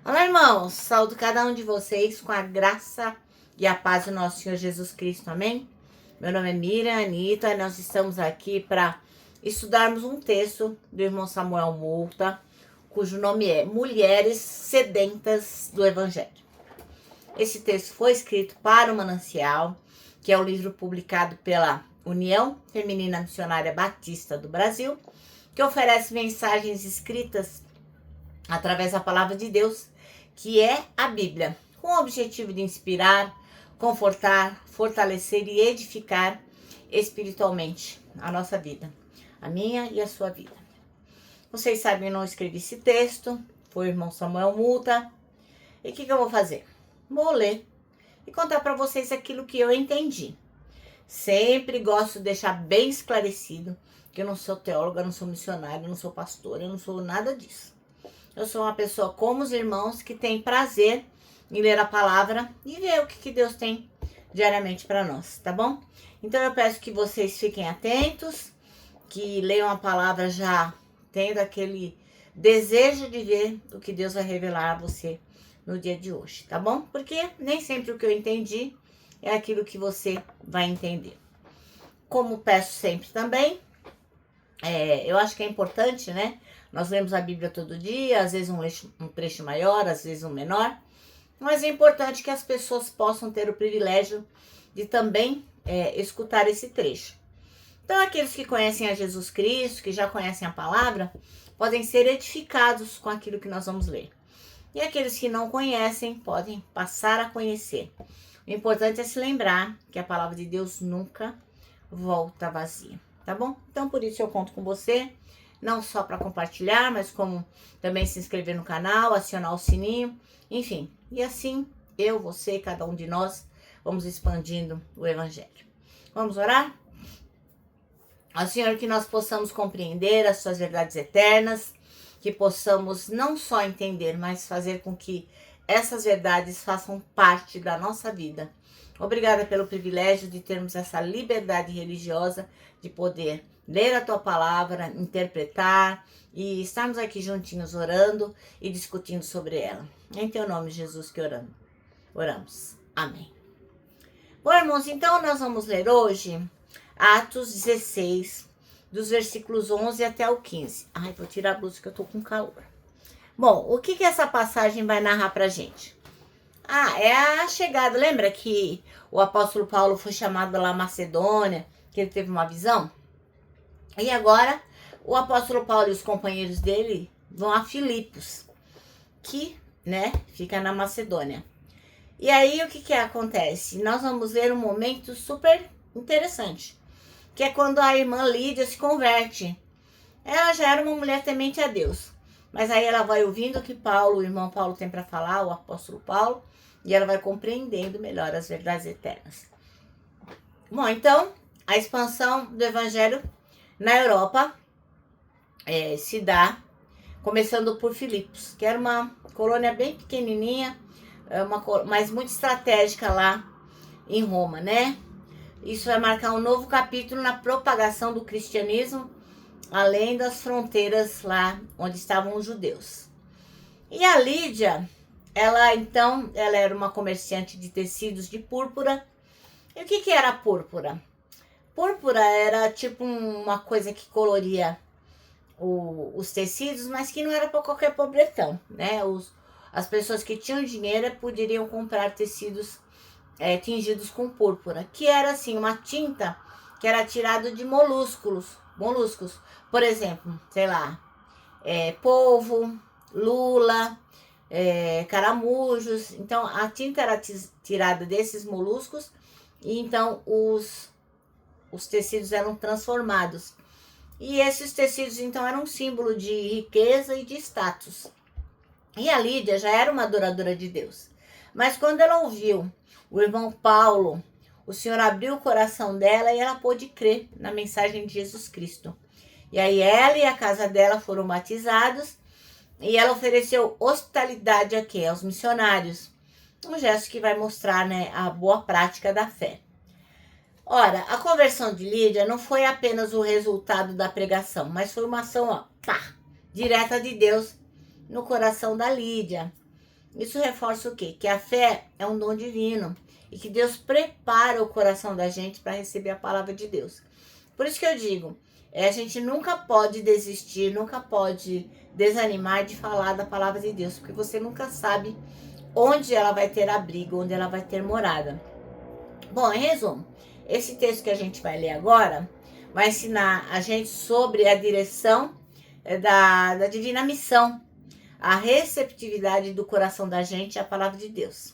Olá, irmãos. Saúdo cada um de vocês com a graça e a paz do nosso Senhor Jesus Cristo. Amém? Meu nome é Miriam Anitta e nós estamos aqui para estudarmos um texto do irmão Samuel Multa, cujo nome é Mulheres Sedentas do Evangelho. Esse texto foi escrito para o Manancial, que é o livro publicado pela União Feminina Missionária Batista do Brasil, que oferece mensagens escritas através da palavra de Deus, que é a Bíblia, com o objetivo de inspirar, confortar, fortalecer e edificar espiritualmente a nossa vida, a minha e a sua vida. Vocês sabem, eu não escrevi esse texto, foi o irmão Samuel Multa. E o que eu vou fazer? Vou ler e contar para vocês aquilo que eu entendi. Sempre gosto de deixar bem esclarecido que eu não sou teóloga, eu não sou missionária, eu não sou pastora, eu não sou nada disso. Eu sou uma pessoa como os irmãos que tem prazer em ler a palavra e ver o que Deus tem diariamente para nós, tá bom? Então eu peço que vocês fiquem atentos, que leiam a palavra já tendo aquele desejo de ver o que Deus vai revelar a você no dia de hoje, tá bom? Porque nem sempre o que eu entendi é aquilo que você vai entender. Como peço sempre também, eu acho que é importante, né? Nós lemos a Bíblia todo dia, às vezes um trecho maior, às vezes um menor, mas é importante que as pessoas possam ter o privilégio de também escutar esse trecho. Então, aqueles que conhecem a Jesus Cristo, que já conhecem a palavra, podem ser edificados com aquilo que nós vamos ler. E aqueles que não conhecem, podem passar a conhecer. O importante é se lembrar que a palavra de Deus nunca volta vazia, tá bom? Então, por isso eu conto com você, não só para compartilhar, mas como também se inscrever no canal, acionar o sininho, enfim. E assim, eu, você, cada um de nós, vamos expandindo o Evangelho. Vamos orar? Ó Senhor, que nós possamos compreender as suas verdades eternas, que possamos não só entender, mas fazer com que essas verdades façam parte da nossa vida. Obrigada pelo privilégio de termos essa liberdade religiosa de poder ler a tua palavra, interpretar e estarmos aqui juntinhos orando e discutindo sobre ela. Em teu nome, Jesus, que oramos. Amém. Bom, irmãos, então nós vamos ler hoje Atos 16, dos versículos 11 até o 15. Ai, vou tirar a blusa que eu tô com calor. Bom, o que essa passagem vai narrar pra gente? É a chegada. Lembra que o apóstolo Paulo foi chamado lá à Macedônia, que ele teve uma visão? E agora o apóstolo Paulo e os companheiros dele vão a Filipos, que, fica na Macedônia. E aí o que acontece? Nós vamos ver um momento super interessante, que é quando a irmã Lídia se converte. Ela já era uma mulher temente a Deus, mas aí ela vai ouvindo o que o irmão Paulo tem para falar, o apóstolo Paulo, e ela vai compreendendo melhor as verdades eternas. Bom, então, a expansão do evangelho na Europa se dá começando por Filipos, que era uma colônia bem pequenininha, mas muito estratégica lá em Roma, né? Isso vai marcar um novo capítulo na propagação do cristianismo, além das fronteiras lá onde estavam os judeus. E a Lídia, ela era uma comerciante de tecidos de púrpura. E o que era púrpura? Púrpura era tipo uma coisa que coloria os tecidos, mas que não era para qualquer pobretão, né? As pessoas que tinham dinheiro poderiam comprar tecidos tingidos com púrpura, que era assim uma tinta que era tirada de moluscos, por exemplo, sei lá, polvo, lula, caramujos. Então a tinta era tirada desses moluscos e então os tecidos eram transformados. E esses tecidos então eram um símbolo de riqueza e de status. E a Lídia já era uma adoradora de Deus. Mas quando ela ouviu o irmão Paulo, o Senhor abriu o coração dela e ela pôde crer na mensagem de Jesus Cristo. E aí ela e a casa dela foram batizados e ela ofereceu hospitalidade aqui aos missionários. Um gesto que vai mostrar, a boa prática da fé. Ora, a conversão de Lídia não foi apenas o resultado da pregação, mas foi uma ação direta de Deus no coração da Lídia. Isso reforça o quê? Que a fé é um dom divino e que Deus prepara o coração da gente para receber a palavra de Deus. Por isso que eu digo, a gente nunca pode desistir, nunca pode desanimar de falar da palavra de Deus, porque você nunca sabe onde ela vai ter abrigo, onde ela vai ter morada. Bom, em resumo, esse texto que a gente vai ler agora vai ensinar a gente sobre a direção da divina missão, a receptividade do coração da gente à palavra de Deus.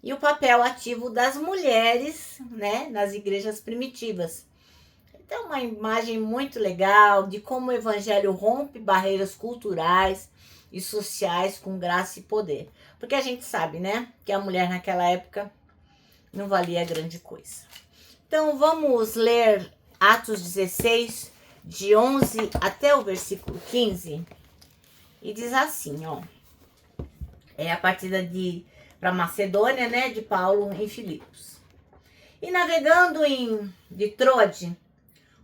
E o papel ativo das mulheres, né, nas igrejas primitivas. Então, uma imagem muito legal de como o evangelho rompe barreiras culturais e sociais com graça e poder. Porque a gente sabe, né, que a mulher naquela época não valia grande coisa. Então, vamos ler Atos 16, de 11 até o versículo 15. E diz assim, ó. É a partida para Macedônia, né, de Paulo em Filipos. E navegando de Troade,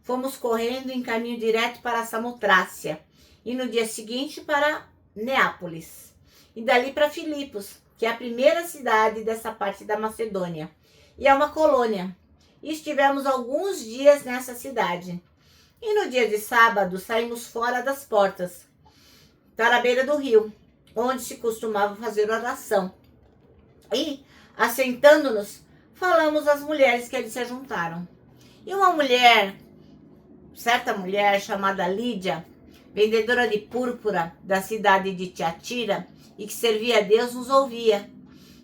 fomos correndo em caminho direto para Samotrácia. E no dia seguinte para Neápolis. E dali para Filipos, que é a primeira cidade dessa parte da Macedônia. E é uma colônia. E estivemos alguns dias nessa cidade. E no dia de sábado saímos fora das portas, para a beira do rio, onde se costumava fazer oração. E, assentando-nos, falamos às mulheres que ali se juntaram. E uma mulher, certa mulher chamada Lídia, vendedora de púrpura da cidade de Tiatira, e que servia a Deus, nos ouvia.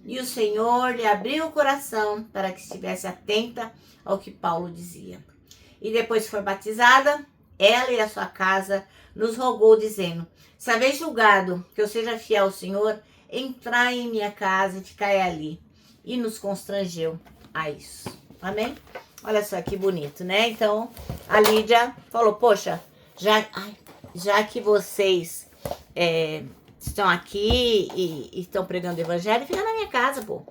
E o Senhor lhe abriu o coração para que estivesse atenta ao que Paulo dizia. E depois foi batizada, ela e a sua casa, nos rogou, dizendo: se haveis julgado que eu seja fiel ao Senhor, entrai em minha casa e ficai ali. E nos constrangeu a isso. Amém? Olha só que bonito, né? Então, a Lídia falou, poxa, já que vocês estão aqui e estão pregando o evangelho, fica na minha casa, pô.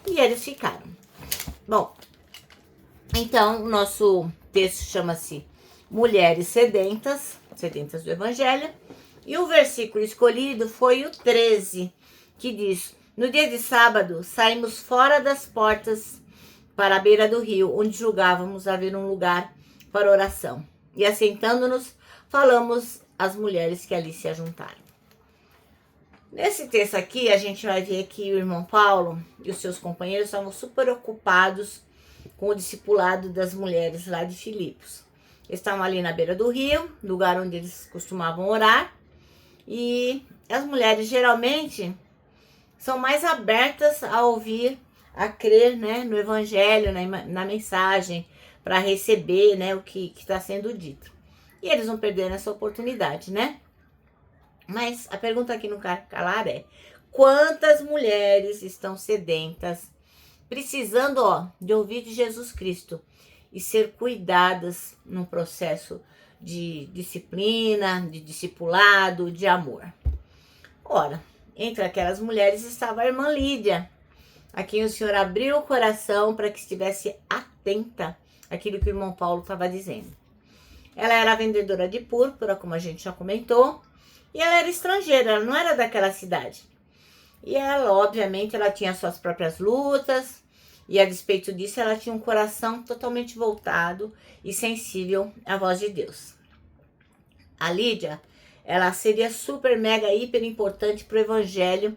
E eles ficaram. Bom, então, o nosso texto chama-se Mulheres Sedentas do Evangelho. E o versículo escolhido foi o 13, que diz: no dia de sábado, saímos fora das portas para a beira do rio, onde julgávamos haver um lugar para oração. E assentando-nos, falamos às mulheres que ali se ajuntaram. Nesse texto aqui, a gente vai ver que o irmão Paulo e os seus companheiros estavam super ocupados com o discipulado das mulheres lá de Filipos. Eles estavam ali na beira do rio, lugar onde eles costumavam orar. E as mulheres geralmente são mais abertas a ouvir, a crer, né, no evangelho, na mensagem, para receber, né, o que está sendo dito. E eles não perderam essa oportunidade, né? Mas a pergunta aqui no calar é: quantas mulheres estão sedentas, precisando, de ouvir de Jesus Cristo e ser cuidadas num processo de disciplina, de discipulado, de amor? Ora, entre aquelas mulheres estava a irmã Lídia, a quem o Senhor abriu o coração para que estivesse atenta àquilo que o irmão Paulo estava dizendo. Ela era vendedora de púrpura, como a gente já comentou, e ela era estrangeira, ela não era daquela cidade. E ela, obviamente, ela tinha suas próprias lutas, e a despeito disso, ela tinha um coração totalmente voltado e sensível à voz de Deus. A Lídia, ela seria super, mega, hiper importante para o evangelho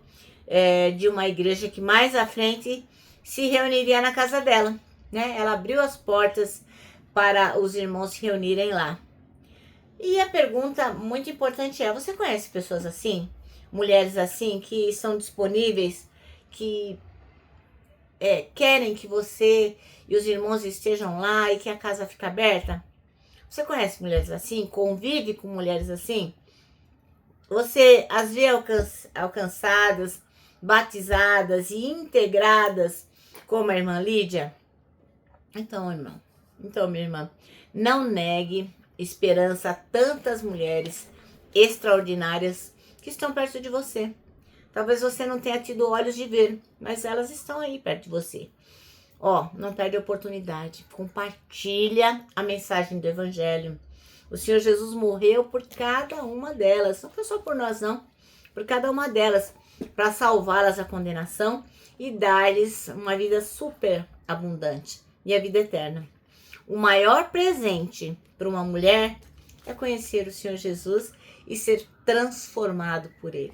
de uma igreja que mais à frente se reuniria na casa dela, né? Ela abriu as portas para os irmãos se reunirem lá. E a pergunta muito importante é: você conhece pessoas assim? Mulheres assim, que são disponíveis, que querem que você e os irmãos estejam lá e que a casa fique aberta? Você conhece mulheres assim? Convive com mulheres assim? Você as vê alcançadas, batizadas e integradas como a irmã Lídia? Então, minha irmã, não negue esperança a tantas mulheres extraordinárias que estão perto de você. Talvez você não tenha tido olhos de ver, mas elas estão aí perto de você. Não perde a oportunidade. Compartilha a mensagem do evangelho. O Senhor Jesus morreu por cada uma delas. Não foi só por nós, não. Por cada uma delas. para salvá-las da condenação e dar-lhes uma vida super abundante e a vida eterna. O maior presente para uma mulher é conhecer o Senhor Jesus e ser transformado por Ele.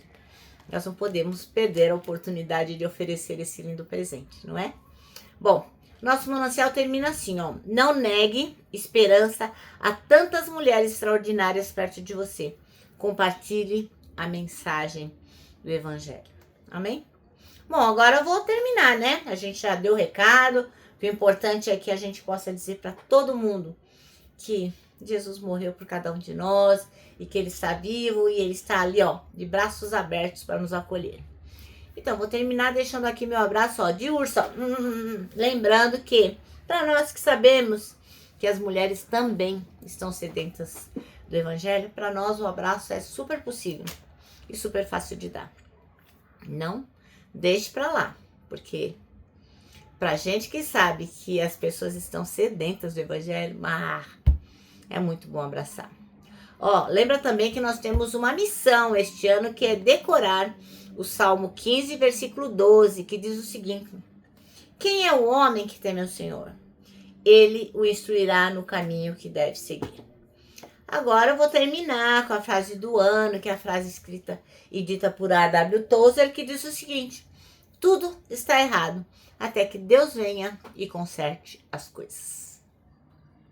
Nós não podemos perder a oportunidade de oferecer esse lindo presente, não é? Bom, nosso manancial termina assim, ó. Não negue esperança a tantas mulheres extraordinárias perto de você. Compartilhe a mensagem do Evangelho. Amém? Bom, agora eu vou terminar, né? A gente já deu o recado. O importante é que a gente possa dizer para todo mundo que Jesus morreu por cada um de nós e que Ele está vivo e Ele está ali, ó, de braços abertos para nos acolher. Então, vou terminar deixando aqui meu abraço, ó, de urso, ó. Lembrando que, para nós que sabemos que as mulheres também estão sedentas do Evangelho, para nós o abraço é super possível e super fácil de dar. Não deixe para lá, porque pra gente que sabe que as pessoas estão sedentas do Evangelho, é muito bom abraçar. Ó, lembra também que nós temos uma missão este ano, que é decorar o Salmo 15, versículo 12, que diz o seguinte: quem é o homem que teme ao Senhor? Ele o instruirá no caminho que deve seguir. Agora eu vou terminar com a frase do ano, que é a frase escrita e dita por A.W. Tozer, que diz o seguinte: tudo está errado, até que Deus venha e conserte as coisas.